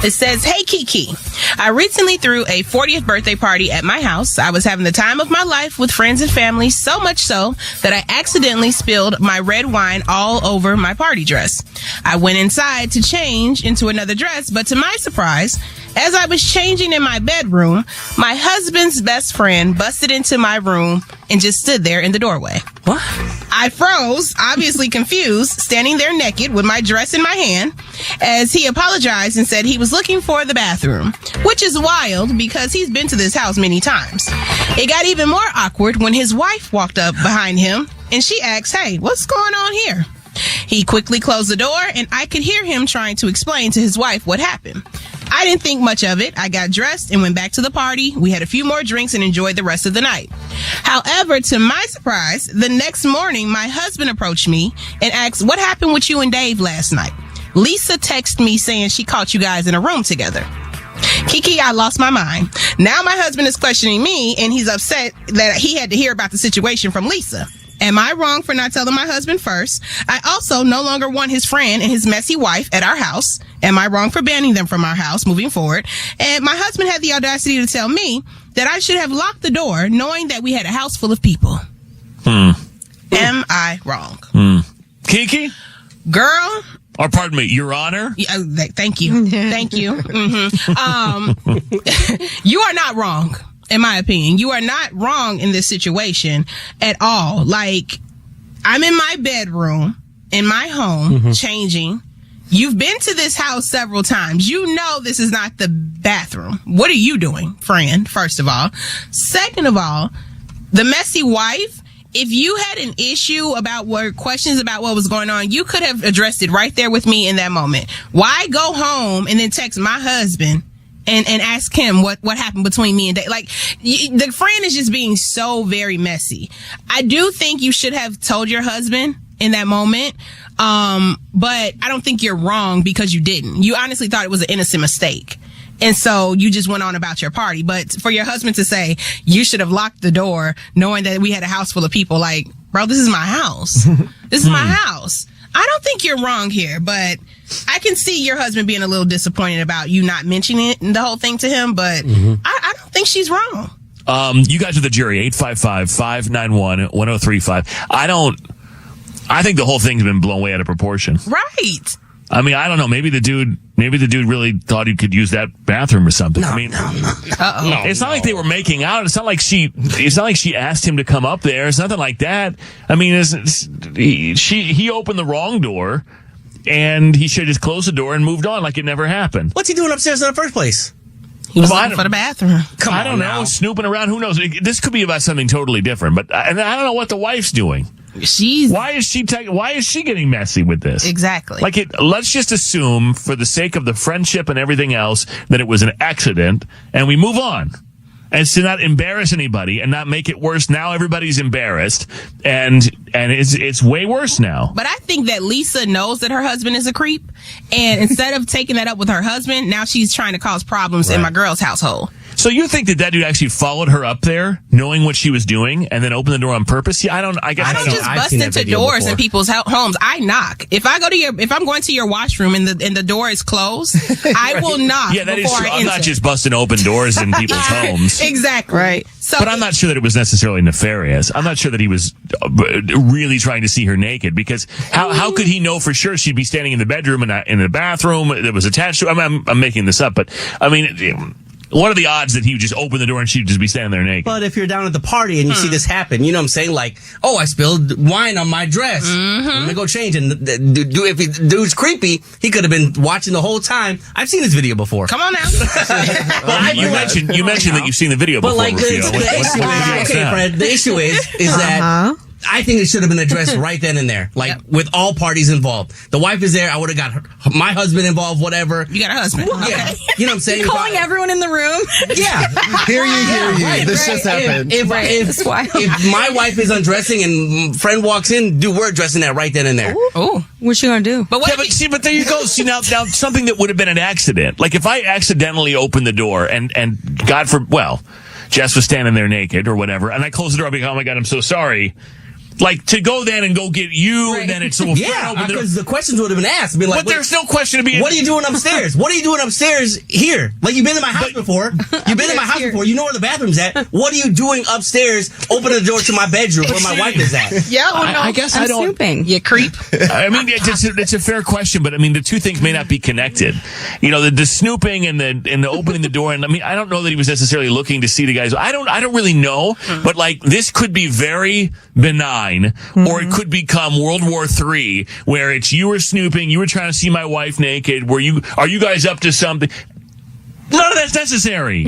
It says, "Hey, KeKe. I recently threw a 40th birthday party at my house. I was having the time of my life with friends and family, so much so that I accidentally spilled my red wine all over my party dress. I went inside to change into another dress, but to my surprise, as I was changing in my bedroom, my husband's best friend busted into my room and just stood there in the doorway. What? I froze, obviously confused, standing there naked with my dress in my hand, as he apologized and said he was looking for the bathroom, which is wild because he's been to this house many times. It got even more awkward when his wife walked up behind him and she asked, 'Hey, what's going on here?' He quickly closed the door and I could hear him trying to explain to his wife what happened. I didn't think much of it. I got dressed and went back to the party. We had a few more drinks and enjoyed the rest of the night. However, to my surprise, the next morning, my husband approached me and asked, 'What happened with you and Dave last night?' Lisa texted me saying she caught you guys in a room together. KeKe, I lost my mind. Now my husband is questioning me and he's upset that he had to hear about the situation from Lisa. Am I wrong for not telling my husband first? I also no longer want his friend and his messy wife at our house. Am I wrong for banning them from our house moving forward? And my husband had the audacity to tell me that I should have locked the door knowing that we had a house full of people. Am I wrong? KeKe? Girl. Or pardon me, Your Honor? Thank you. Thank you. You are not wrong. In my opinion, you are not wrong in this situation at all. Like, I'm in my bedroom, in my home, changing. You've been to this house several times. You know this is not the bathroom. What are you doing, friend, first of all? Second of all, the messy wife, if you had an issue about questions about what was going on, you could have addressed it right there with me in that moment. Why go home and then text my husband and ask him what happened between me and Dave? Like, the friend is just being so very messy. I do think you should have told your husband in that moment, but I don't think you're wrong because you didn't. You honestly thought it was an innocent mistake. And so you just went on about your party. But for your husband to say, you should have locked the door knowing that we had a house full of people, like, bro, this is my house. This is my house. I don't think you're wrong here, but I can see your husband being a little disappointed about you not mentioning it and the whole thing to him, but I don't think she's wrong. You guys are the jury, 855-591-1035. I think the whole thing's been blown way out of proportion. Right. I mean, I don't know. Maybe the dude really thought he could use that bathroom or something. No. It's not like they were making out. It's not like she asked him to come up there. It's nothing like that. I mean, he opened the wrong door, and he should have just closed the door and moved on like it never happened. What's he doing upstairs in the first place? He was looking for the bathroom. I don't know. Snooping around. Who knows? This could be about something totally different. But I don't know what the wife's doing. Why is she getting messy with this? Exactly. Let's just assume, for the sake of the friendship and everything else, that it was an accident, and we move on. And to not embarrass anybody and not make it worse. Now everybody's embarrassed, and it's way worse now. But I think that Lisa knows that her husband is a creep, and instead of taking that up with her husband, now she's trying to cause problems in my girl's household. So you think that dude actually followed her up there, knowing what she was doing, and then opened the door on purpose? Yeah, I don't just bust into doors in people's homes. I knock. If I'm going to your washroom and the door is closed, I will knock. Yeah, that is true. I'm not just busting open doors in people's homes. Exactly. Right. But I'm not sure that it was necessarily nefarious. I'm not sure that he was really trying to see her naked, because how could he know for sure she'd be standing in the bedroom and in the bathroom that was attached to? I'm making this up, but I mean, what are the odds that he would just open the door and she'd just be standing there naked? But if you're down at the party and you see this happen, you know what I'm saying? Like, oh, I spilled wine on my dress. Let me go change. And if the dude's creepy, he could have been watching the whole time. I've seen this video before. Come on now. You mentioned that you've seen the video before. But Fred, the issue is that I think it should have been addressed right then and there, with all parties involved. The wife is there. I would have got my husband involved, whatever. You got a husband. Yeah. Okay. You know what I'm saying? Calling everyone in the room. Yeah. Hear you. Right, this just happened. If my wife is undressing and friend walks in, we're addressing that right then and there. Oh, what's she gonna do? But there you go. See, now something that would have been an accident. Like if I accidentally opened the door and Jess was standing there naked or whatever, and I closed the door, I'm like, oh my God, I'm so sorry. Like, to go then and go get you, and then it's so yeah, because the questions would have been asked. Been like, but there's no question to be. What are you doing upstairs? What are you doing upstairs here? Like, you've been in my house before. You've been in my house before. You know where the bathroom's at. What are you doing upstairs? Open the door to my bedroom where my wife is at. Yeah, well, no. I guess I'm I don't. snooping. You creep. I mean, it's a fair question, but I mean, the two things may not be connected. You know, the snooping and the opening the door, and I mean, I don't know that he was necessarily looking to see the guys. I don't really know, but like, this could be very benign, or it could become World War III, where it's you were snooping, you were trying to see my wife naked. Are you guys up to something? None of that's necessary.